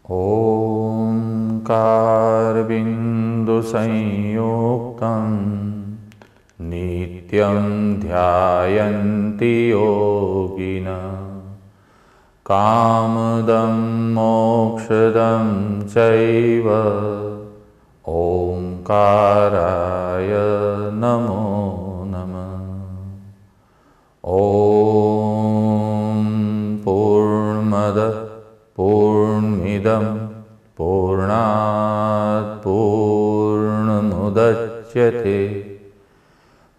ओंकारबिंदुसंयुक्तं नित्यं ध्यायन्ति योगिनः कामदं मोक्षदं चैव ओंकाराय नमो नमः। ओम पूर्णमदः पूर्णमिदं पूर्णात् पूर्णमुदच्यते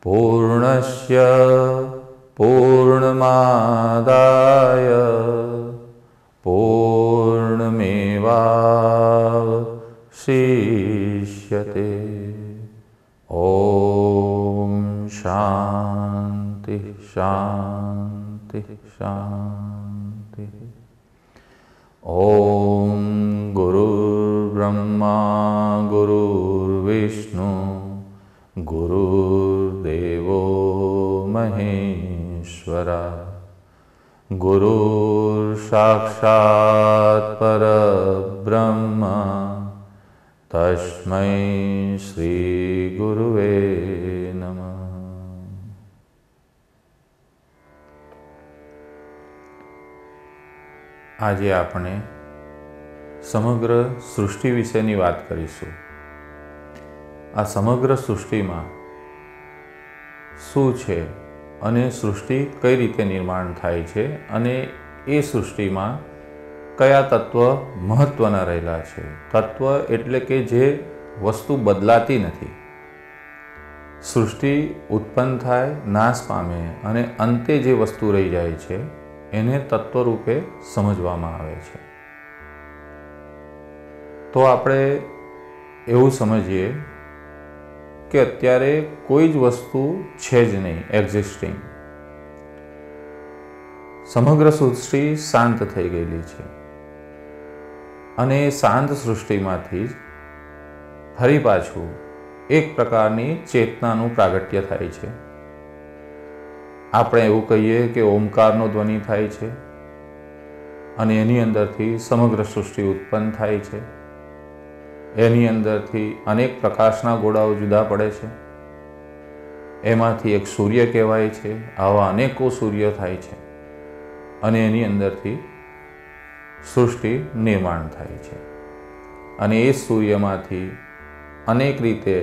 पूर्णस्य पूर्णमादाय पूर्णमेवावशिष्यते। ओम शांति शांति शांति। ओम गुरुर्ब्रह्मा गुरुर्विष्णु गुरुर्देवो महेश्वरा गुरुर्साक्षात् परब्रह्म तस्मै श्री गुरुवे नमः। આજે આપણે સમગ્ર સૃષ્ટિ વિશેની વાત કરીશું। આ સમગ્ર સૃષ્ટિમાં શું છે અને સૃષ્ટિ કઈ રીતે નિર્માણ થાય છે અને એ સૃષ્ટિમાં કયા તત્વ મહત્વના રહેલા છે। તત્વ એટલે કે જે વસ્તુ બદલાતી નથી। સૃષ્ટિ ઉત્પન્ન થાય, નાશ પામે અને અંતે જે વસ્તુ રહી જાય છે એને તત્વ રૂપે સમજવામાં આવે છે। તો આપણે એવું સમજીએ કે અત્યારે કોઈ જ વસ્તુ છે જ નહીં, એક્ઝિસ્ટિંગ। સમગ્ર સૃષ્ટિ શાંત થઈ ગયેલી છે અને એ શાંત સૃષ્ટિમાંથી જ ફરી પાછું એક પ્રકારની ચેતનાનું પ્રાગટ્ય થાય છે। આપણે એવું કહીએ કે ઓમકારનો ધ્વનિ થાય છે અને એની અંદરથી સમગ્ર સૃષ્ટિ ઉત્પન્ન થાય છે। એની અંદરથી અનેક પ્રકાશના ગોળાઓ જુદા પડે છે। એમાંથી એક સૂર્ય કહેવાય છે। આવા અનેકો સૂર્ય થાય છે અને એની અંદરથી સૃષ્ટિ નિર્માણ થાય છે અને એ સૂર્યમાંથી અનેક રીતે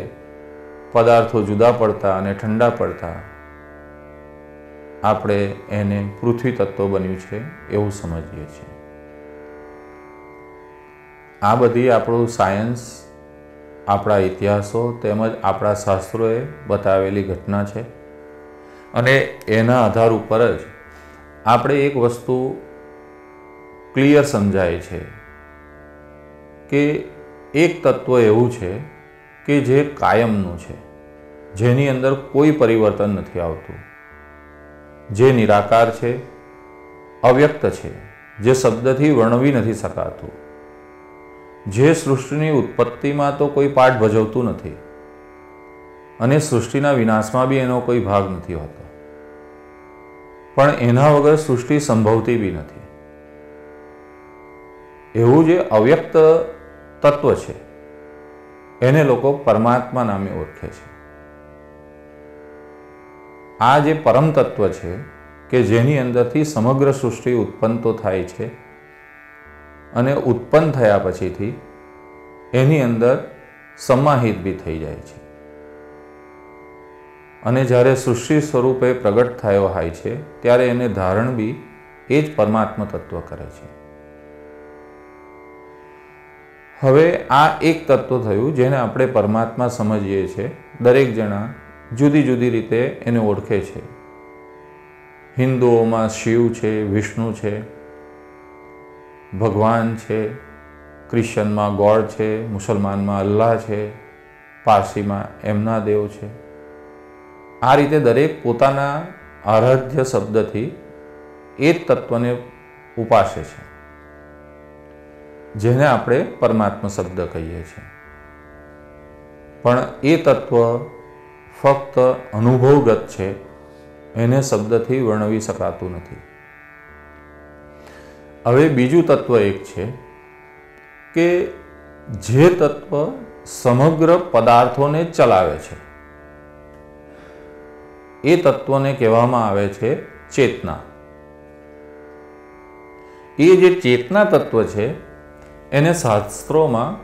પદાર્થો જુદા પડતા અને ઠંડા પડતા આપણે એને પૃથ્વી તત્વ બન્યું છે એવું સમજીએ છીએ। આ બધી આપણું સાયન્સ, આપણા ઇતિહાસો તેમજ આપણા શાસ્ત્રોએ બતાવેલી ઘટના છે અને એના આધાર ઉપર જ આપણે એક વસ્તુ ક્લિયર સમજાય છે કે એક તત્વ એવું છે કે જે કાયમનું છે, જેની અંદર કોઈ પરિવર્તન નથી આવતું, જે નિરાકાર છે, અવ્યક્ત છે, જે શબ્દથી વર્ણવી નથી શકાતું, જે સૃષ્ટિની ઉત્પત્તિમાં તો કોઈ પાઠ ભજવતું નથી અને સૃષ્ટિના વિનાશમાં બી એનો કોઈ ભાગ નથી હોતો, પણ એના વગર સૃષ્ટિ સંભવતી બી નથી। એવું જે અવ્યક્ત તત્વ છે એને લોકો પરમાત્મા નામે ઓળખે છે। આ જે પરમ તત્વ છે કે જેની અંદરથી સમગ્ર સૃષ્ટિ ઉત્પન્ન તો થાય છે અને ઉત્પન્ન થયા પછીથી એની અંદર સમાહિત બી થઈ જાય છે અને જ્યારે સૃષ્ટિ સ્વરૂપે પ્રગટ થયો હોય છે ત્યારે એને ધારણ બી એ જ પરમાત્મા તત્વ કરે છે। હવે આ એક તત્વ થયું જેને આપણે પરમાત્મા સમજીએ છીએ। દરેક જણા જુદી જુદી રીતે એને ઓળખે છે। હિન્દુઓમાં શિવ છે, વિષ્ણુ છે, ભગવાન છે, ક્રિશ્ચનમાં ગોડ છે, મુસલમાનમાં અલ્લાહ છે, પારસીમાં એમના દેવ છે। આ રીતે દરેક પોતાના આરાધ્ય શબ્દથી એ જ તત્વને ઉપાસે છે, જેને આપણે પરમાત્મા શબ્દ કહીએ છીએ। પણ એ તત્વ ફક્ત અનુભવગત છે, એને શબ્દથી વર્ણવી શકાતું નથી। હવે બીજું તત્વ એક છે કે જે તત્વ સમગ્ર પદાર્થોને ચલાવે છે એ તત્વને કહેવામાં આવે છે ચેતના. એ જે ચેતના તત્વ છે એને શાસ્ત્રોમાં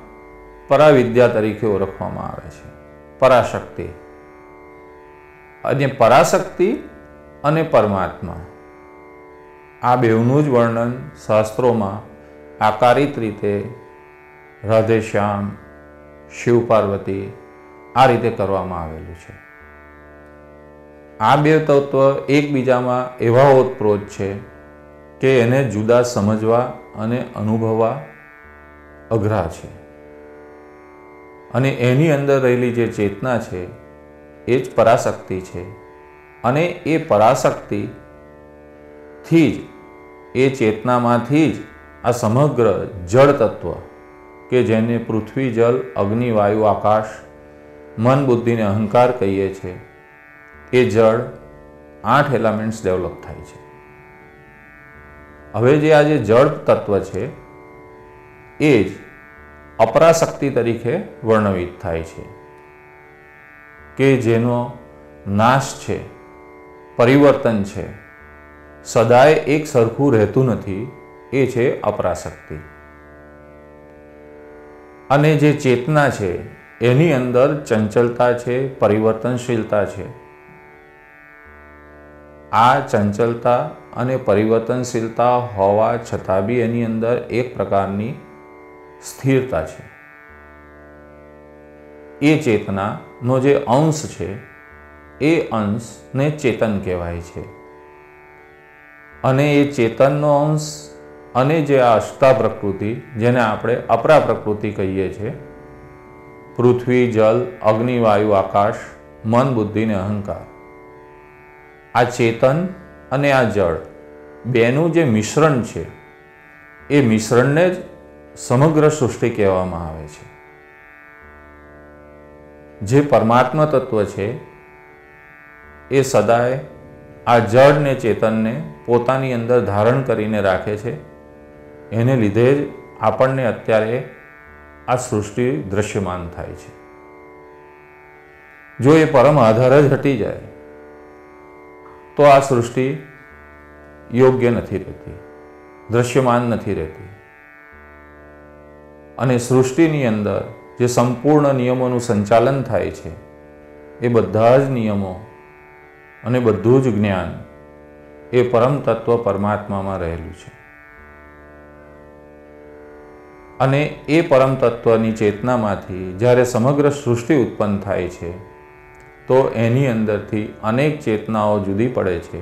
પરાવિદ્યા તરીકે ઓળખવામાં આવે છે, પરાશક્તિ. અને પરાશક્તિ અને પરમાત્મા આ બેવનું જ વર્ણન શાસ્ત્રોમાં આકારિત રીતે રાધેશ્યામ, શિવ પાર્વતી આ રીતે કરવામાં આવેલું છે. આ બે તત્વ એકબીજામાં એવા ઓતપ્રોત છે કે એને જુદા સમજવા અને અનુભવવા અઘરા છે. અને એની અંદર રહેલી જે ચેતના છે એ જ પરાશક્તિ છે. અને એ પરાશક્તિથી જ, એ ચેતનામાંથી જ આ સમગ્ર જળ તત્વ કે જેને પૃથ્વી, જલ, અગ્નિ, વાયુ, આકાશ, મન, બુદ્ધિ ને અહંકાર કહીએ છીએ, એ જળ 8 એલિમેન્ટ્સ ડેવલપ થાય છે. હવે જે આ જે જળ તત્વ છે એ જ અપરાશક્તિ તરીકે વર્ણવિત થાય છે કે જેનો નાશ છે, પરિવર્તન છે, સદાય એક સરખું રહેતું નથી, એ છે અપરાશક્તિ. અને જે ચેતના છે એની અંદર ચંચલતા છે, પરિવર્તનશીલતા છે. આ ચંચલતા અને પરિવર્તનશીલતા હોવા છતાં બી એની અંદર એક પ્રકારની સ્થિરતા છે. એ ચેતનાનો જે અંશ છે એ અંશને ચેતન કહેવાય છે. અને એ ચેતનનો અંશ અને જે આ અષ્ટા પ્રકૃતિ, જેને આપણે અપરા પ્રકૃતિ કહીએ છીએ, પૃથ્વી, જલ, અગ્નિ, વાયુ, આકાશ, મન, બુદ્ધિ ને અહંકાર, આ ચેતન અને આ જળ બેનું જે મિશ્રણ છે એ મિશ્રણને જ સમગ્ર સૃષ્ટિ કહેવામાં આવે છે. જે પરમાત્મા તત્વ છે એ સદાય આ જળ ને ચેતનને પોતાની અંદર ધારણ કરીને રાખે છે. એને લીધે જ આપણને અત્યારે આ સૃષ્ટિ દ્રશ્યમાન થાય છે. જો એ પરમ આધાર જ હટી જાય તો આ સૃષ્ટિ યોગ્ય નથી રહેતી, દ્રશ્યમાન નથી રહેતી. અને સૃષ્ટિની અંદર જે સંપૂર્ણ નિયમોનું સંચાલન થાય છે એ બધા જ નિયમો અને બધું જ જ્ઞાન એ પરમ તત્વ પરમાત્મામાં રહેલું છે. અને એ પરમ તત્વની ચેતનામાંથી જ્યારે સમગ્ર સૃષ્ટિ ઉત્પન્ન થાય છે તો એની અંદરથી અનેક ચેતનાઓ જુદી પડે છે.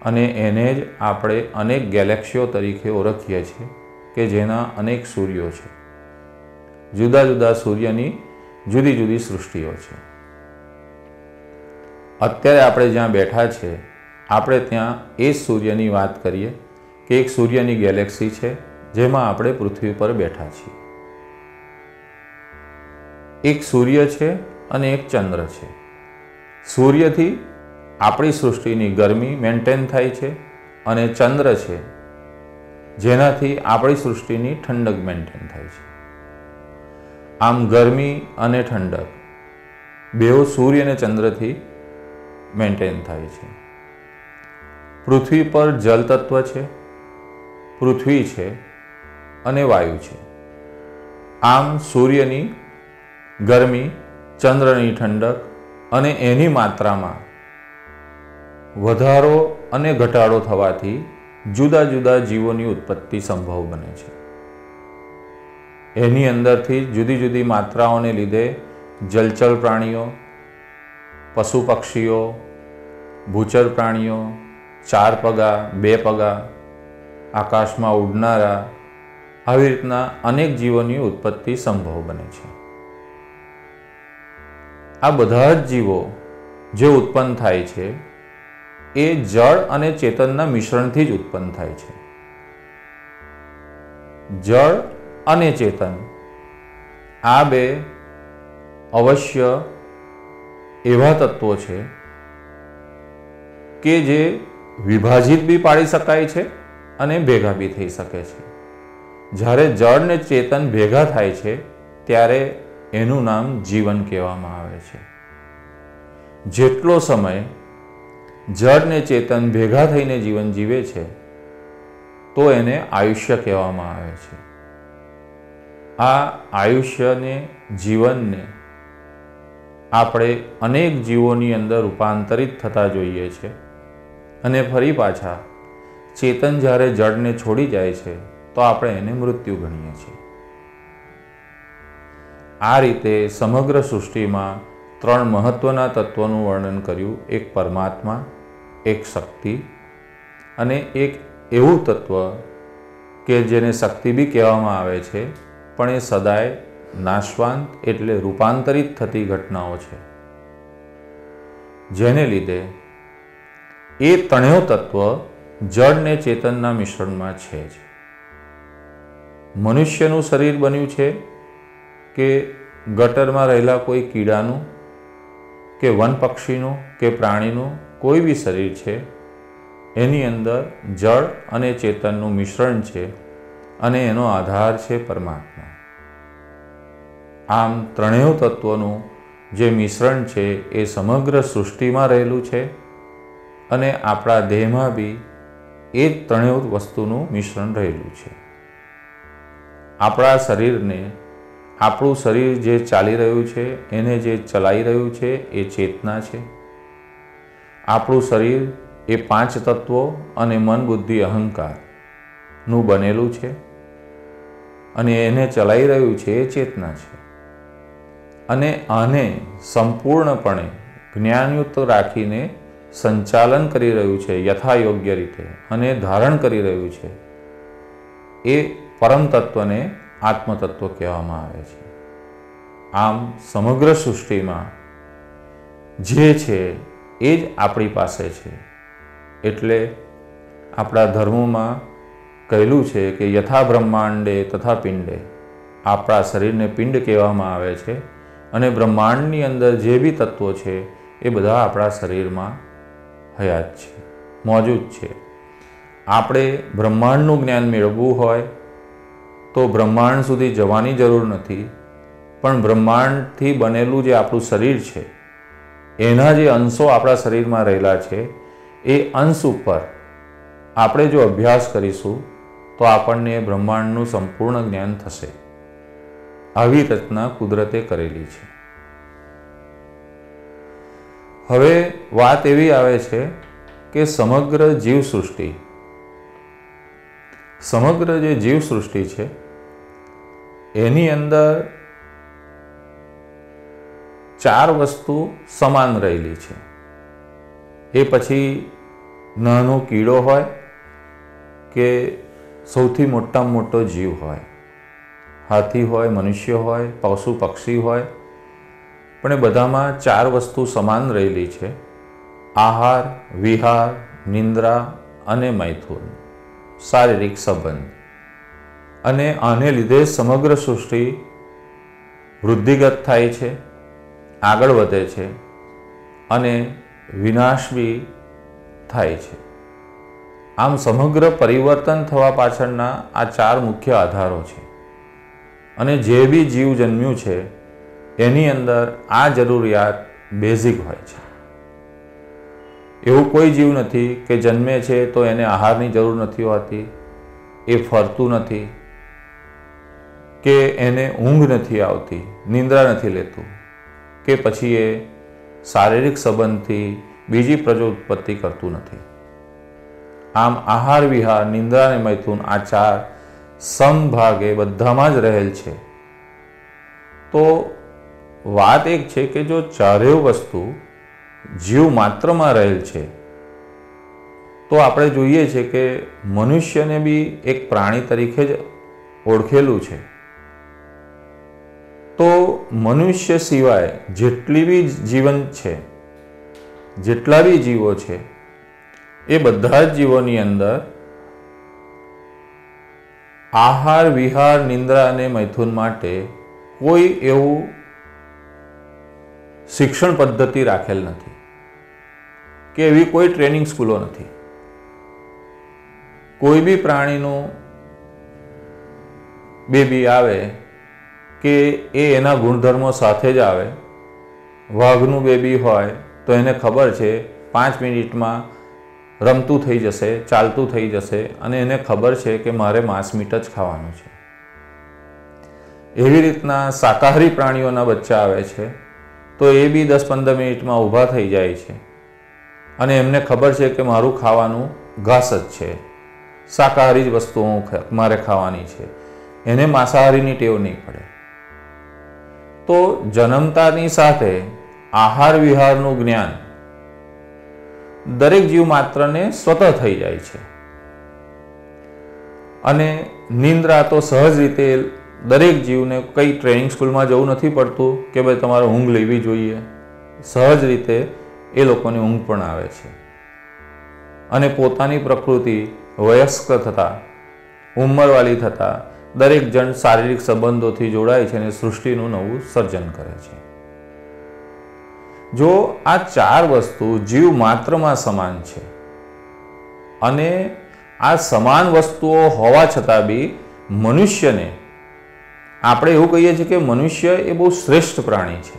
અને એને જ આપણે અનેક ગેલેક્સીઓ તરીકે ઓળખીએ છીએ કે જેના અનેક સૂર્યો છે. જુદા જુદા સૂર્યની જુદી જુદી સૃષ્ટિઓ છે. અત્યારે આપણે જ્યાં બેઠા છે આપણે ત્યાં એ સૂર્યની વાત કરીએ કે એક સૂર્યની ગેલેક્સી છે જેમાં આપણે પૃથ્વી પર બેઠા છીએ. એક સૂર્ય છે અને એક ચંદ્ર છે. સૂર્યથી આપણી સૃષ્ટિની ગરમી મેન્ટેન થાય છે અને ચંદ્ર છે જેનાથી આપણી સૃષ્ટિની ઠંડક મેન્ટેન થાય છે. આમ ગરમી અને ઠંડક બેઉ સૂર્ય અને ચંદ્રથી મેન્ટેન થાય છે. પૃથ્વી પર જલ તત્વ છે, પૃથ્વી છે અને વાયુ છે. આમ સૂર્યની ગરમી, ચંદ્રની ઠંડક અને એની માત્રામાં વધારો અને ઘટાડો થવાથી જુદા જુદા જીવોની ઉત્પત્તિ સંભવ બને છે. એની અંદરથી જુદી જુદી માત્રાઓને લીધે જલચર પ્રાણીઓ, પશુ પક્ષીઓ, ભૂચર પ્રાણીઓ, 4 પગા, 2 પગા, આકાશમાં ઉડનારા, આવી રીતના અનેક જીવોની ઉત્પત્તિ સંભવ બને છે. આ બધા જ જીવો જે ઉત્પન્ન થાય છે એ જળ અને ચેતનના મિશ્રણથી જ ઉત્પન્ન થાય છે. જળ અને ચેતન આ બે અવશ્ય એવા તત્વો છે કે જે વિભાજિત બી પાડી શકાય છે અને ભેગા બી થઈ શકે છે. જ્યારે જળ ને ચેતન ભેગા થાય છે ત્યારે એનું નામ જીવન કહેવામાં આવે છે. જેટલો સમય જળ ને ચેતન ભેગા થઈને જીવન જીવે છે તો એને આયુષ્ય કહેવામાં આવે છે. આ આયુષ્યને, જીવનને આપણે અનેક જીવોની અંદર રૂપાંતરિત થતા જોઈએ છે અને ફરી પાછા ચેતન જ્યારે જળને છોડી જાય છે તો આપણે એને મૃત્યુ ગણીએ છીએ. આ રીતે સમગ્ર સૃષ્ટિમાં 3 મહત્વના તત્વોનું વર્ણન કર્યું. એક પરમાત્મા, એક શક્તિ અને એક એવું તત્વ કે જેને શક્તિ બી કહેવામાં આવે છે પણ એ સદાય નાશવાંત એટલે રૂપાંતરિત થતી ઘટનાઓ છે, જેને લીધે એ ત્રણેય તત્વ જળ ને ચેતનના મિશ્રણમાં છે જ. મનુષ્યનું શરીર બન્યું છે કે ગટરમાં રહેલા કોઈ કીડાનું કે વન પક્ષીનું કે પ્રાણીનું કોઈ બી શરીર છે, એની અંદર જળ અને ચેતનનું મિશ્રણ છે અને એનો આધાર છે પરમાત્મા. આમ ત્રણેય તત્વોનું જે મિશ્રણ છે એ સમગ્ર સૃષ્ટિમાં રહેલું છે અને આપણા દેહમાં બી એ ત્રણેય વસ્તુનું મિશ્રણ રહેલું છે. આપણા શરીરને, આપણું શરીર જે ચાલી રહ્યું છે એને જે ચલાવી રહ્યું છે એ ચેતના છે. આપણું શરીર એ 5 તત્વો અને મન, બુદ્ધિ, અહંકારનું બનેલું છે અને એને ચલાવી રહ્યું છે એ ચેતના છે. અને આને સંપૂર્ણપણે જ્ઞાનયુક્ત રાખીને સંચાલન કરી રહ્યું છે યથાયોગ્ય રીતે અને ધારણ કરી રહ્યું છે એ પરમ તત્વને આત્મતત્વ કહેવામાં આવે છે. આમ સમગ્ર સૃષ્ટિમાં જે છે એ જ આપણી પાસે છે. એટલે આપણા ધર્મોમાં કહેલું છે કે યથા બ્રહ્માંડે તથા પિંડે. આપણા શરીરને પિંડ કહેવામાં આવે છે અને બ્રહ્માંડની અંદર જે બી તત્વો છે એ બધા આપણા શરીરમાં હયાત છે, મોજૂદ છે. આપણે બ્રહ્માંડનું જ્ઞાન મેળવવું હોય તો બ્રહ્માંડ સુધી જવાની જરૂર નથી, પણ બ્રહ્માંડથી બનેલું જે આપણું શરીર છે એના જે અંશો આપણા શરીરમાં રહેલા છે એ અંશ ઉપર આપણે જો અભ્યાસ કરીશું તો આપણને બ્રહ્માંડનું સંપૂર્ણ જ્ઞાન થશે. આવી રચના કુદરતે કરેલી છે. હવે વાત એવી આવે છે કે સમગ્ર જીવસૃષ્ટિ જે જીવસૃષ્ટિ છે એની અંદર 4 વસ્તુ સમાન રહેલી છે. એ પછી નાનો કીડો હોય કે સૌથી મોટામાં મોટો જીવ હોય, હાથી હોય, મનુષ્ય હોય, પશુ પક્ષી હોય, પણ એ બધામાં 4 વસ્તુ સમાન રહેલી છે: આહાર, વિહાર, નિંદ્રા અને મૈથુન, શારીરિક સંબંધ. અને આને લીધે સમગ્ર સૃષ્ટિ વૃદ્ધિગત થાય છે, આગળ વધે છે અને વિનાશ બી થાય છે. આમ સમગ્ર પરિવર્તન થવા પાછળના આ 4 મુખ્ય આધારો છે. અને જે બી જીવ જન્મ્યું છે એની અંદર આ જરૂરિયાત બેઝિક હોય છે. એવું કોઈ જીવ નથી કે જન્મે છે તો એને આહારની જરૂર નથી હોતી, એ ફરતું નથી, કે એને ઊંઘ નથી આવતી, નિંદ્રા નથી લેતું, કે પછી એ શારીરિક સંબંધથી બીજી પ્રજોત્પત્તિ કરતું નથી. આમ આહાર, વિહાર, નિંદ્રા અને મૈથુન આ 4 સમભાગે બધામાં જ રહેલ છે. તો વાત એક છે કે જો ચારેય વસ્તુ જીવ માત્રમાં રહેલ છે તો આપણે જોઈએ છે કે મનુષ્યને બી એક પ્રાણી તરીકે જ ઓળખેલું છે. તો મનુષ્ય સિવાય જેટલી બી જીવન છે, જેટલા બી જીવો છે એ બધા જ જીવોની અંદર આહાર, વિહાર, નિંદ્રા અને મૈથુન માટે કોઈ એવું શિક્ષણ પદ્ધતિ રાખેલ નથી કે એવી કોઈ ટ્રેનિંગ સ્કૂલો નથી. કોઈ બી પ્રાણીનું બેબી આવે કે એ એના ગુણધર્મો સાથે જ આવે. વાઘનું બેબી હોય તો એને ખબર છે 5 મિનિટમાં રમતું થઈ જશે, ચાલતું થઈ જશે અને એને ખબર છે કે મારે માંસ મીટ જ ખાવાનું છે. એવી રીતના શાકાહારી પ્રાણીઓના બચ્ચા આવે છે તો એ બી 10-15 મિનિટમાં ઊભા થઈ જાય છે અને એમને ખબર છે કે મારું ખાવાનું ઘાસ જ છે, શાકાહારી જ વસ્તુઓ મારે ખાવાની છે. એને માંસાહારીની ટેવ નહીં પડે. તો જન્મતાની સાથે આહાર વિહારનું જ્ઞાન દરેક જીવ માત્રને સ્વતઃ થઈ જાય છે. અને નિંદ્રા તો સહજ રીતે દરેક જીવને કંઈ ટ્રેનિંગ સ્કૂલમાં જવું નથી પડતું કે ભાઈ તમારે ઊંઘ લેવી જોઈએ. સહજ રીતે એ લોકોની ઊંઘ પણ આવે છે. અને પોતાની પ્રકૃતિ વયસ્ક થતાં, ઉંમરવાળી થતાં દરેક જણ શારીરિક સંબંધોથી જોડાય છે અને સૃષ્ટિનું નવું સર્જન કરે છે. જો આ 4 વસ્તુ જીવ માત્રમાં સમાન છે અને આ સમાન વસ્તુઓ હોવા છતાં બી મનુષ્યને આપણે એવું કહીએ છીએ કે મનુષ્ય એ બહુ શ્રેષ્ઠ પ્રાણી છે,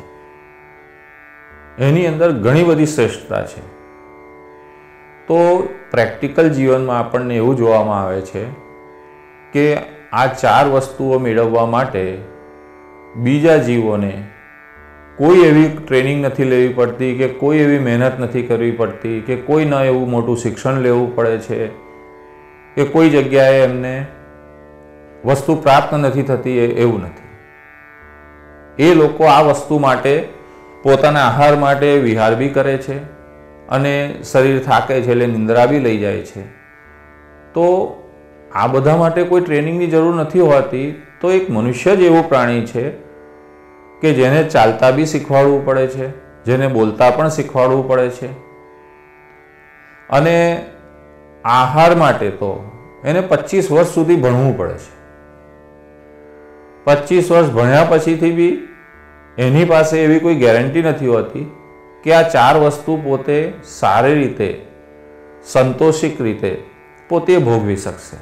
એની અંદર ઘણી બધી શ્રેષ્ઠતા છે. તો પ્રેક્ટિકલ જીવનમાં આપણને એવું જોવામાં આવે છે કે આ 4 વસ્તુઓ મેળવવા માટે બીજા જીવોને કોઈ એવી ટ્રેનિંગ નથી લેવી પડતી કે કોઈ એવી મહેનત નથી કરવી પડતી કે કોઈ ન એવું મોટું શિક્ષણ લેવું પડે છે કે કોઈ જગ્યાએ એમને વસ્તુ પ્રાપ્ત નથી થતી, એવું નથી. એ લોકો આ વસ્તુ માટે પોતાના આહાર માટે વિહાર બી કરે છે અને શરીર થાકે છે એટલે નિંદ્રા બી લઈ જાય છે. તો આ બધા માટે કોઈ ટ્રેનિંગની જરૂર નથી હોતી. તો એક મનુષ્ય જ એવું પ્રાણી છે કે જેને ચાલતા બી શીખવાડવું પડે છે, જેને બોલતા પણ શીખવાડવું પડે છે. અને આહાર માટે તો એને 25 વર્ષ સુધી ભણવું પડે છે. 25 વર્ષ ભણ્યા પછીથી બી એની પાસે એવી કોઈ ગેરંટી નથી હોતી કે આ 4 વસ્તુ પોતે સારી રીતે, સંતોષિક રીતે પોતે ભોગવી શકશે.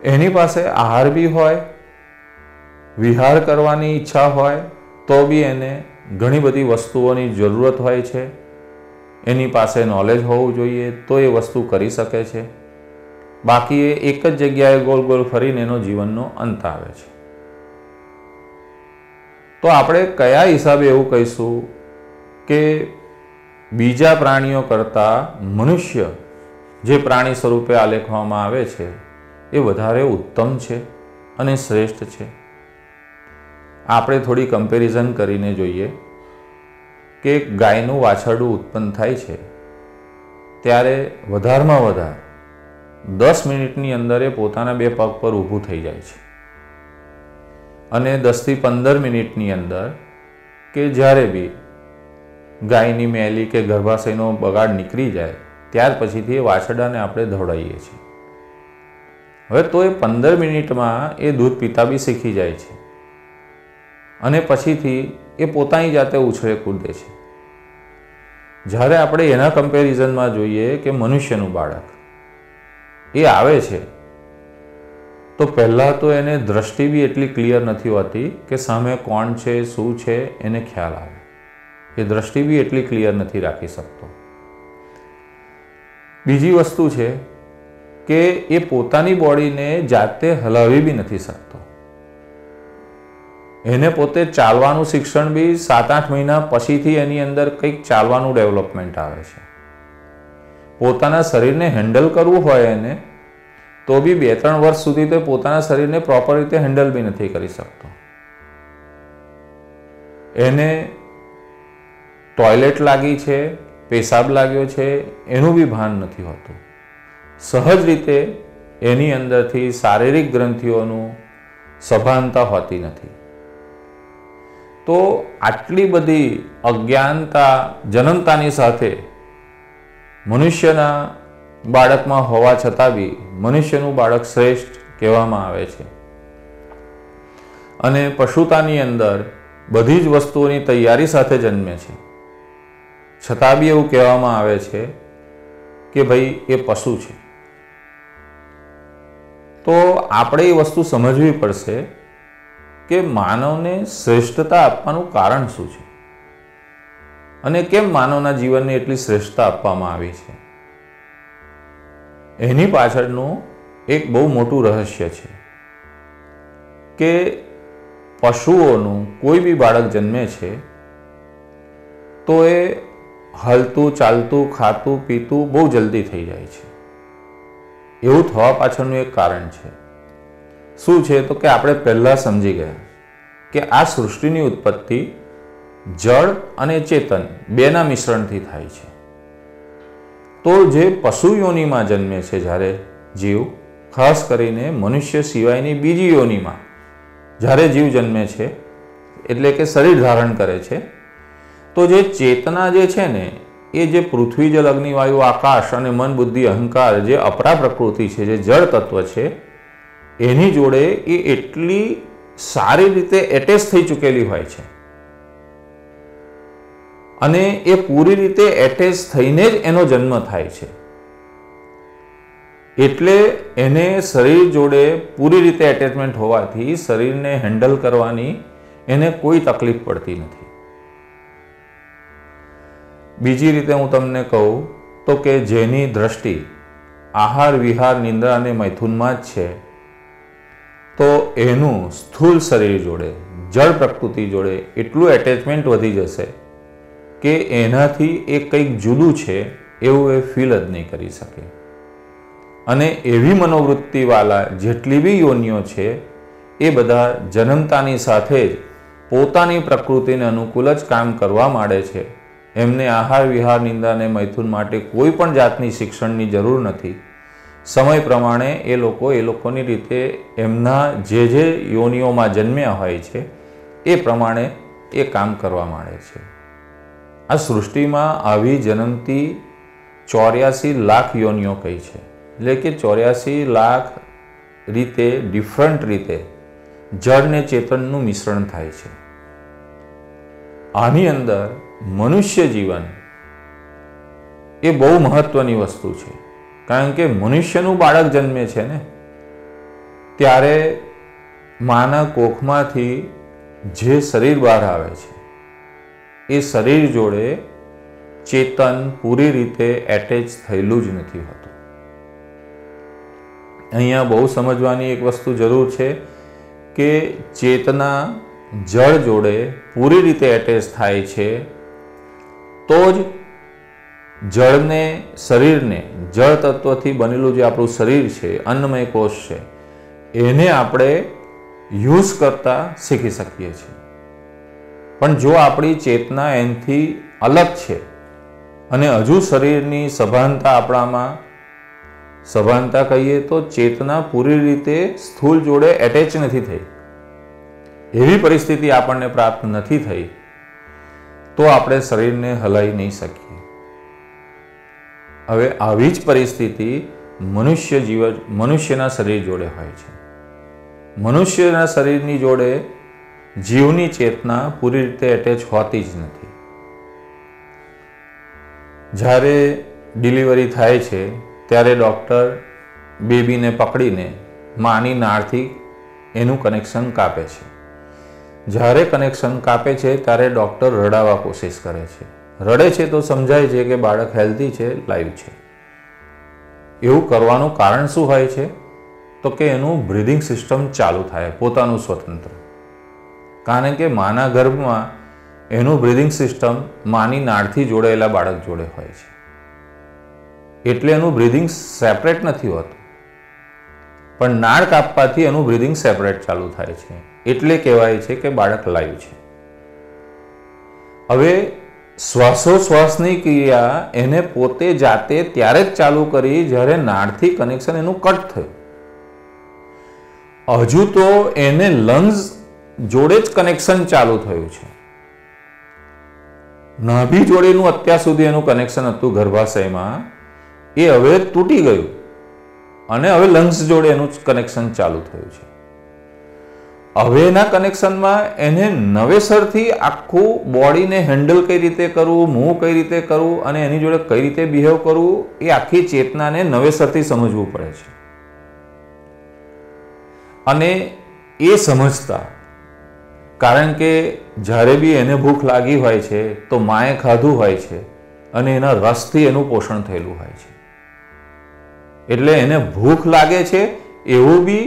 એની પાસે આહાર બી હોય, વિહાર કરવાની ઈચ્છા હોય તો બી એને ઘણી બધી વસ્તુઓની જરૂરત હોય છે. એની પાસે નોલેજ હોવું જોઈએ તો એ વસ્તુ કરી શકે છે. બાકી એ એક જ જગ્યાએ ગોળ ગોળ ફરીને એનો જીવનનો અંત આવે છે. તો આપણે કયા હિસાબે એવું કહીશું કે બીજા પ્રાણીઓ કરતાં મનુષ્ય જે પ્રાણી સ્વરૂપે આલેખવામાં આવે છે એ વધારે ઉત્તમ છે અને શ્રેષ્ઠ છે? આપણે થોડી કમ્પેરિઝન કરીને જોઈએ કે ગાયનું વાછરડું ઉત્પન્ન થાય છે ત્યારે વધારમાં વધારે 10 મિનિટની અંદર એ પોતાના 2 પગ પર ઊભું થઈ જાય છે. અને 10 થી 15 મિનિટની અંદર કે જ્યારે બી ગાયની મેલી કે ગર્ભાશયનો બગાડ નીકળી જાય ત્યાર પછીથી એ વાછરડાને આપણે દોડાવીએ છીએ. હવે તો એ 15 મિનિટમાં એ દૂધ પીતા બી શીખી જાય છે અને પછીથી એ પોતાની જાતે ઉછળે કૂદે છે. જ્યારે આપણે એના કમ્પેરિઝનમાં જોઈએ કે મનુષ્યનું બાળક એ આવે છે તો પહેલાં તો એને દ્રષ્ટિ બી એટલી ક્લિયર નથી હોતી કે સામે કોણ છે, શું છે એને ખ્યાલ આવે. એ દ્રષ્ટિ બી એટલી ક્લિયર નથી રાખી શકતો. બીજી વસ્તુ છે કે એ પોતાની બોડીને જાતે હલાવી બી નથી શકતો. એને પોતે ચાલવાનું શિક્ષણ બી 7-8 મહિના પછીથી એની અંદર કંઈક ચાલવાનું ડેવલપમેન્ટ આવે છે. પોતાના શરીરને હેન્ડલ કરવું હોય એને તો બી 2-3 વર્ષ સુધી તે પોતાના શરીરને પ્રોપર રીતે હેન્ડલ બી નથી કરી શકતો. એને ટોયલેટ લાગી છે, પેશાબ લાગ્યો છે એનું બી ભાન નથી હોતું. સહજ રીતે એની અંદરથી શારીરિક ગ્રંથિઓનું સભાનતા હોતી નથી. તો આટલી બધી અજ્ઞાનતા જન્મતાની સાથે મનુષ્યના બાળકમાં હોવા છતાં બી મનુષ્યનું બાળક શ્રેષ્ઠ કહેવામાં આવે છે. અને પશુતાની અંદર બધી જ વસ્તુઓની તૈયારી સાથે જન્મે છે છતાં બી એવું કહેવામાં આવે છે કે ભાઈ એ પશુ છે. તો આપણે એ વસ્તુ સમજવી પડશે કે માનવને શ્રેષ્ઠતા આપવાનું કારણ શું છે અને કેમ માનવના જીવનને એટલી શ્રેષ્ઠતા આપવામાં આવી છે. એની પાછળનું એક બહુ મોટું રહસ્ય છે કે પશુઓનું કોઈ બી બાળક જન્મે છે તો એ હલતું, ચાલતું, ખાતું, પીતું બહુ જલ્દી થઈ જાય છે. એવું થવા પાછળનું એક કારણ છે. શું છે? તો કે આપણે પહેલાં સમજી ગયા કે આ સૃષ્ટિની ઉત્પત્તિ જળ અને ચેતન બેના મિશ્રણથી થાય છે. તો જે પશુ યોનિમાં જન્મે છે જ્યારે જીવ, ખાસ કરીને મનુષ્ય સિવાયની બીજી યોનિમાં જ્યારે જીવ જન્મે છે એટલે કે શરીર ધારણ કરે છે, તો જે ચેતના જે છે ને એ જે પૃથ્વી, જલ, અગ્નિ, વાયુ, આકાશ અને મન, બુદ્ધિ, અહંકાર જે અપરા પ્રકૃતિ છે, જે જળ તત્વ છે, એની જોડે એ એટલી સારી રીતે એટેચ થઈ ચૂકેલી હોય છે અને એ પૂરી રીતે એટેચ થઈને જ એનો જન્મ થાય છે. એટલે એને શરીર જોડે પૂરી રીતે એટેચમેન્ટ હોવાથી શરીરને હેન્ડલ કરવાની એને કોઈ તકલીફ પડતી નથી. બીજી રીતે હું તમને કહું તો કે જેની દ્રષ્ટિ આહાર, વિહાર, નિંદ્રા અને મૈથુનમાં જ છે, તો એનું સ્થૂળ શરીર જોડે, જળ પ્રકૃતિ જોડે એટલું એટેચમેન્ટ વધી જશે કે એનાથી એ કંઈક જુદું છે એવું એ ફીલ જ નહીં કરી શકે. અને એવી મનોવૃત્તિવાળા જેટલી બી યોનિઓ છે એ બધા જન્મતાની સાથે જ પોતાની પ્રકૃતિને અનુકૂળ જ કામ કરવા માંડે છે. એમને આહાર, વિહાર, નિંદા અને મૈથુન માટે કોઈ પણ જાતની શિક્ષણની જરૂર નથી. સમય પ્રમાણે એ લોકોની રીતે એમના જે યોનિઓમાં જન્મ્યા હોય છે એ પ્રમાણે એ કામ કરવા માંડે છે. આ સૃષ્ટિમાં આવી જન્મતી 84 લાખ યોનિઓ કઈ છે, એટલે કે 84 લાખ રીતે, ડિફરન્ટ રીતે જળ ને ચેતનનું મિશ્રણ થાય છે. આની અંદર મનુષ્ય જીવન એ બહુ મહત્વની વસ્તુ છે. કારણ કે મનુષ્યનું બાળક જન્મે છે ને ત્યારે માના કોખમાંથી જે શરીર બહાર આવે છે એ શરીર જોડે ચેતન પૂરી રીતે એટેચ થયેલું જ નથી હોતું. અહીંયા બહુ સમજવાની એક વસ્તુ જરૂર છે કે ચેતના જળ જોડે પૂરી રીતે એટેચ થાય છે તો જ જળને, શરીરને, જળ તત્વથી બનેલું જે આપણું શરીર છે, અન્નમય કોષ છે, એને આપણે યુઝ કરતા શીખી શકીએ છીએ. પણ જો આપણી ચેતના એનાથી અલગ છે અને હજુ શરીરની સભાનતા આપણામાં, સભાનતા કહીએ તો ચેતના પૂરી રીતે સ્થૂળ જોડે એટેચ નથી થઈ, એવી પરિસ્થિતિ આપણને પ્રાપ્ત નથી થઈ, તો આપણે શરીરને હલાવી નહીં શકીએ. હવે આવી જ પરિસ્થિતિ મનુષ્યના શરીર જોડે હોય છે. મનુષ્યના શરીરની જોડે જીવની ચેતના પૂરી રીતે એટેચ હોતી જ નથી. જ્યારે ડિલિવરી થાય છે ત્યારે ડૉક્ટર બેબીને પકડીને માની નાળથી એનું કનેક્શન કાપે છે. જ્યારે કનેક્શન કાપે છે ત્યારે ડૉક્ટર રડાવવા કોશિશ કરે છે. રડે છે તો સમજાય છે કે બાળક હેલ્ધી છે, લાઈવ છે. એવું કરવાનું કારણ શું હોય છે? તો કે એનું બ્રીધિંગ સિસ્ટમ ચાલુ થાય પોતાનું સ્વતંત્ર. કારણ કે માના ગર્ભમાં એનું બ્રીધિંગ સિસ્ટમ માની નાળથી જોડાયેલા બાળક જોડે હોય છે. એટલે એનું બ્રીધિંગ સેપરેટ નથી હોતું, પણ નાળ કાપવાથી એનું બ્રીધિંગ સેપરેટ ચાલુ થાય છે. એટલે કહેવાય છે કે બાળક લાઈવ છે. હવે શ્વાસોશ્વાસની ક્રિયા એને પોતે જાતે ત્યારે જ ચાલુ કરી જ્યારે નાળથી કનેક્શન એનું કટ થયું. હજુ તો એને લંગ્સ જોડે જ કનેક્શન ચાલુ થયું છે. નાભી જોડેનું અત્યાર સુધી એનું કનેક્શન હતું ગર્ભાશયમાં, એ હવે તૂટી ગયું અને હવે લંગ્સ જોડે એનું કનેક્શન ચાલુ થયું છે. હવે એના કનેક્શનમાં એને નવેસરથી આખું બોડીને હેન્ડલ કઈ રીતે કરવું, મૂવ કઈ રીતે કરવું અને એની જોડે કઈ રીતે બિહેવ કરવું, એ આખી ચેતનાને નવેસરથી સમજવું પડે છે. અને એ સમજતા, કારણ કે જ્યારે બી એને ભૂખ લાગી હોય છે તો માએ ખાધું હોય છે અને એના રસથી એનું પોષણ થયેલું હોય છે, એટલે એને ભૂખ લાગે છે એવું બી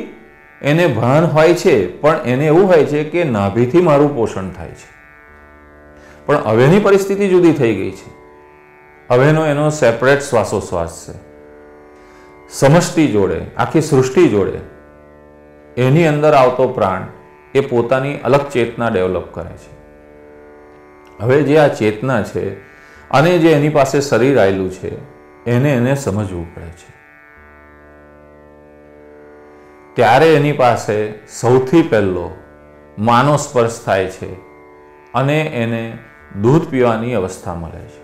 એને ભાન હોય છે, પણ એને એવું હોય છે કે નાભીથી મારું પોષણ થાય છે. પણ હવેની પરિસ્થિતિ જુદી થઈ ગઈ છે. હવેનો એનો સેપરેટ શ્વાસોશ્વાસ છે. સમષ્ટિ જોડે, આખી સૃષ્ટિ જોડે એની અંદર આવતો પ્રાણ એ પોતાની અલગ ચેતના ડેવલપ કરે છે. હવે જે આ ચેતના છે અને જે એની પાસે શરીર આવેલું છે એને સમજવું પડે છે. ત્યારે એની પાસે સૌથી પહેલો માનો સ્પર્શ થાય છે અને એને દૂધ પીવાની અવસ્થા મળે છે.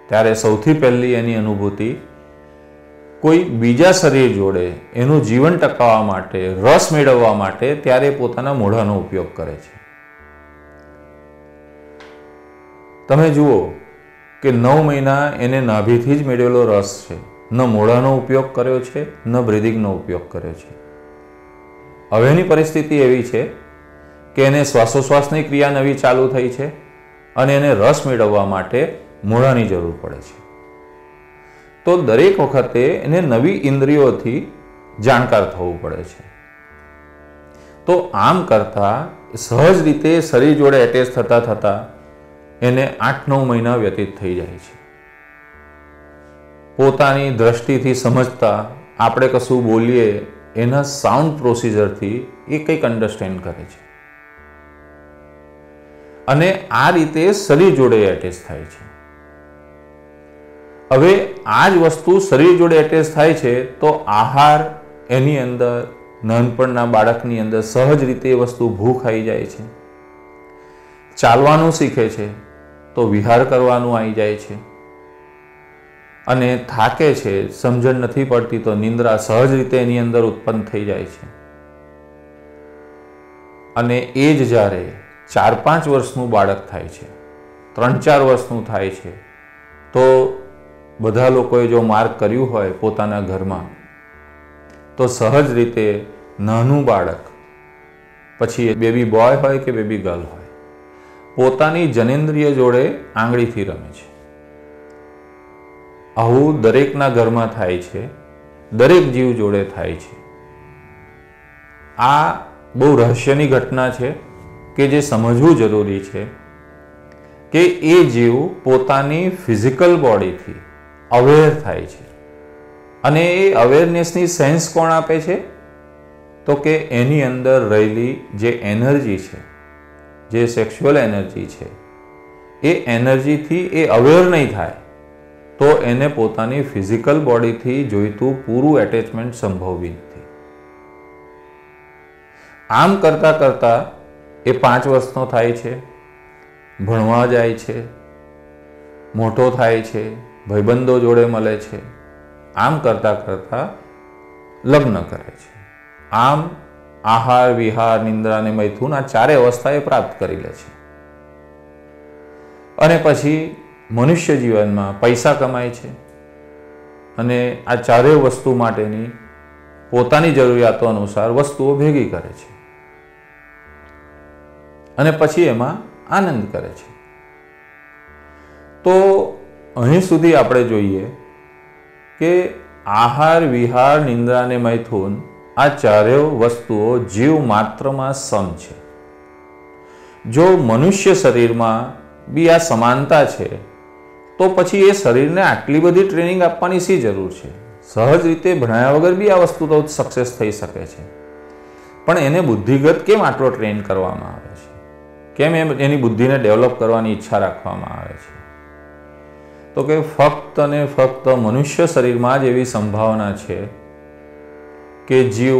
ત્યારે સૌથી પહેલી એની અનુભૂતિ કોઈ બીજા શરીર જોડે એનું જીવન ટકાવવા માટે, રસ મેળવવા માટે ત્યારે પોતાના મોઢાનો ઉપયોગ કરે છે. તમે જુઓ કે 9 મહિના એને નાભીથી જ મેળવેલો રસ છે. ન મોઢાનો ઉપયોગ કર્યો છે, ન બ્રીધિંગનો ઉપયોગ કર્યો છે. હવેની પરિસ્થિતિ એવી છે કે એને શ્વાસોશ્વાસની ક્રિયા નવી ચાલુ થઈ છે અને એને રસ મેળવવા માટે મોઢાની જરૂર પડે છે. તો દરેક વખતે એને નવી ઇન્દ્રિયોથી જાણકાર થવું પડે છે. તો આમ કરતા સહજ રીતે શરીર જોડે એટેચ થતા થતા એને 8-9 મહિના વ્યતીત થઈ જાય છે. પોતાની દ્રષ્ટિથી સમજતા, આપણે કશું બોલીએ એના સાઉન્ડ પ્રોસિજરથી એ કંઈક અન્ડરસ્ટેન્ડ કરે છે અને આ રીતે શરીર જોડે એટેચ થાય છે. હવે આ જ વસ્તુ શરીર જોડે એટેચ થાય છે તો આહાર એની અંદર, નાનપણના બાળકની અંદર સહજ રીતે એ વસ્તુ ભૂખ આવી જાય છે. ચાલવાનું શીખે છે તો વિહાર કરવાનું આવી જાય છે અને થાકે છે, સમજણ નથી પડતી તો નિંદ્રા સહજ રીતે એની અંદર ઉત્પન્ન થઈ જાય છે. અને એ જ જ્યારે 4-5 વર્ષનું બાળક થાય છે, 3-4 વર્ષનું થાય છે, તો બધા લોકોએ જો માર્ક કર્યું હોય પોતાના ઘરમાં તો સહજ રીતે નાનું બાળક, પછી બેબી બોય હોય કે બેબી ગર્લ હોય, પોતાની જનેન્દ્રિય જોડે આંગળીથી રમે છે. આવું દરેકના ઘરમાં થાય છે, દરેક જીવ જોડે થાય છે. આ બહુ રહસ્યની ઘટના છે કે જે સમજવું જરૂરી છે કે એ જીવ પોતાની ફિઝિકલ બોડીથી અવેર થાય છે. અને એ અવેરનેસની સેન્સ કોણ આપે છે? તો કે એની અંદર રહેલી જે એનર્જી છે, જે સેક્સ્યુઅલ એનર્જી છે, એ એનર્જીથી એ અવેર નહીં થાય તો એને પોતાની ફિઝિકલ બોડીથી જોઈતું પૂરું એટેચમેન્ટ સંભવવી નથી. આમ કરતાં કરતાં એ 5 વર્ષનો થાય છે, ભણવા જાય છે, મોટો થાય છે, ભાઈબંધો જોડે મળે છે. આમ કરતાં કરતાં લગ્ન કરે છે. આમ આહાર, વિહાર, નિંદ્રા અને મૈથુન આ 4 અવસ્થા એ પ્રાપ્ત કરી લે છે. અને પછી મનુષ્ય જીવનમાં પૈસા કમાય છે અને આ 4 વસ્તુ માટેની પોતાની જરૂરિયાતો અનુસાર વસ્તુઓ ભેગી કરે છે અને પછી એમાં આનંદ કરે છે. તો અહીં સુધી આપણે જોઈએ કે આહાર, વિહાર, નિંદ્રા અને મૈથુન આ 4 વસ્તુઓ જીવ માત્રમાં સમ છે. જો મનુષ્ય શરીરમાં બી આ સમાનતા છે તો પછી એ શરીરને આટલી બધી ટ્રેનિંગ આપવાની શી જરૂર છે? સહજ રીતે ભણ્યા વગર બી આ વસ્તુ તો સક્સેસ થઈ શકે છે. પણ એને બુદ્ધિગત કેમ આટલો ટ્રેન કરવામાં આવે છે? કેમ એની બુદ્ધિને ડેવલપ કરવાની ઈચ્છા રાખવામાં આવે છે? તો કે ફક્ત અને ફક્ત મનુષ્ય શરીરમાં જ એવી સંભાવના છે કે જીવ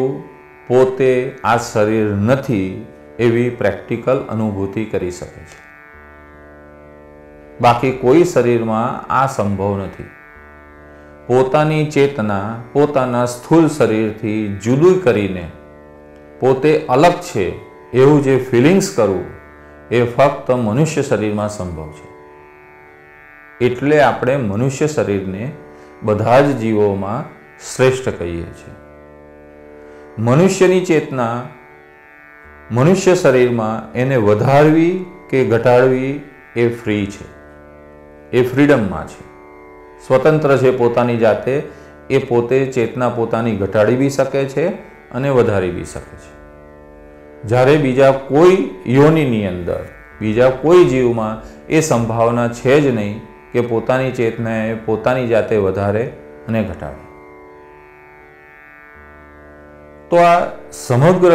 પોતે આ શરીર નથી એવી પ્રેક્ટિકલ અનુભૂતિ કરી શકે છે. બાકી કોઈ શરીરમાં આ સંભવ નથી. પોતાની ચેતના પોતાના સ્થૂળ શરીરથી જુદું કરીને પોતે અલગ છે એવું જે ફિલિંગ્સ કરવું એ ફક્ત મનુષ્ય શરીરમાં સંભવ છે. એટલે આપણે મનુષ્ય શરીરને બધા જ જીવોમાં શ્રેષ્ઠ કહીએ છીએ. મનુષ્યની ચેતના મનુષ્ય શરીરમાં એને વધારવી કે ઘટાડવી એ ફ્રી છે, એ ફ્રીડમમાં છે, સ્વતંત્ર છે પોતાની જાતે. એ પોતે ચેતના પોતાની ઘટાડી બી શકે છે અને વધારી બી શકે છે. જ્યારે બીજા કોઈ યોનિની અંદર, બીજા કોઈ જીવમાં એ સંભાવના છે જ નહીં કે પોતાની ચેતનાએ પોતાની જાતે વધારે અને ઘટાડે. તો આ સમગ્ર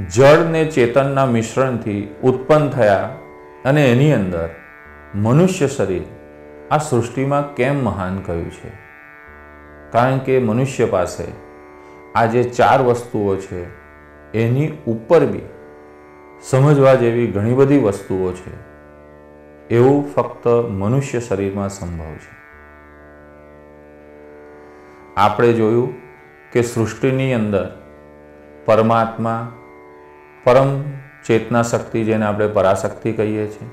જળ ને ચેતનના મિશ્રણથી ઉત્પન્ન થયા અને એની અંદર મનુષ્ય શરીર આ સૃષ્ટિમાં કેમ મહાન કહ્યું છે? કારણ કે મનુષ્ય પાસે આ જે 4 વસ્તુઓ છે એની ઉપર બી સમજવા જેવી ઘણી બધી વસ્તુઓ છે. એવું ફક્ત મનુષ્ય શરીરમાં સંભવ છે. આપણે જોયું કે સૃષ્ટિની અંદર પરમાત્મા, પરમ ચેતના શક્તિ, જેને આપણે પરાશક્તિ કહીએ છીએ,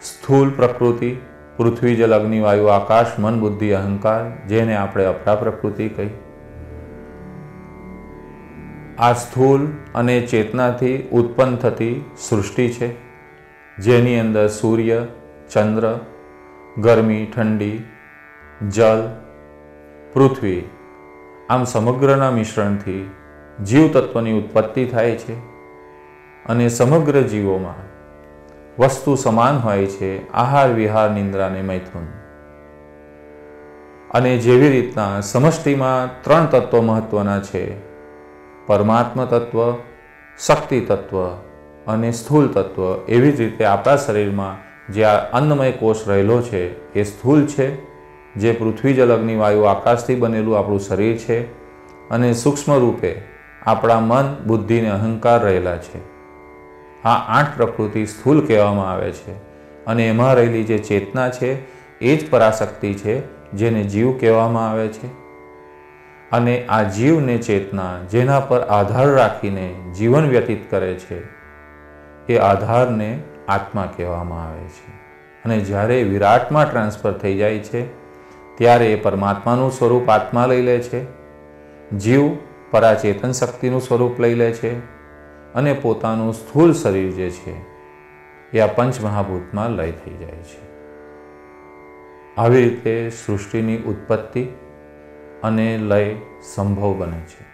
સ્થૂળ પ્રકૃતિ, પૃથ્વી, જલ, અગ્નિ, વાયુ, આકાશ, મન, બુદ્ધિ, અહંકાર, જેને આપણે અપરા પ્રકૃતિ કહી. આ સ્થૂળ અને ચેતનાથી ઉત્પન્ન થતી સૃષ્ટિ છે, જેની અંદર સૂર્ય, ચંદ્ર, ગરમી, ઠંડી, જલ, પૃથ્વી, આમ સમગ્રના મિશ્રણથી જીવતત્વની ઉત્પત્તિ થાય છે. અને સમગ્ર જીવોમાં વસ્તુ સમાન હોય છે: આહાર, વિહાર, નિંદ્રા અને મૈથુન. અને જેવી રીતના સમષ્ટિમાં 3 તત્વો મહત્વના છે: પરમાત્મા તત્વ, શક્તિ તત્વ અને સ્થૂળ તત્વ. એવી જ રીતે આપણા શરીરમાં જે આ અન્નમય કોષ રહેલો છે એ સ્થૂળ છે, જે પૃથ્વી, જલ, અગ્નિ, વાયુ, આકાશથી બનેલું આપણું શરીર છે. અને સૂક્ષ્મ રૂપે આપણા મન, બુદ્ધિ અને અહંકાર રહેલા છે. આ 8 પ્રકૃતિ સ્થૂળ કહેવામાં આવે છે. અને એમાં રહેલી જે ચેતના છે એ જ પરાશક્તિ છે, જેને જીવ કહેવામાં આવે છે. અને આ જીવને ચેતના જેના પર આધાર રાખીને જીવન વ્યતીત કરે છે, એ આધારને આત્મા કહેવામાં આવે છે. અને જ્યારે વિરાટમાં ટ્રાન્સફર થઈ જાય છે ત્યારે એ પરમાત્માનું સ્વરૂપ આત્મા લઈ લે છે, જીવ પરાચેતન શક્તિનું સ્વરૂપ લઈ લે છે અને પોતાનું સ્થૂળ શરીર જે છે એ આ પંચમહાભૂતમાં લય થઈ જાય છે. આવી રીતે સૃષ્ટિની ઉત્પત્તિ અને લય સંભવ બને છે.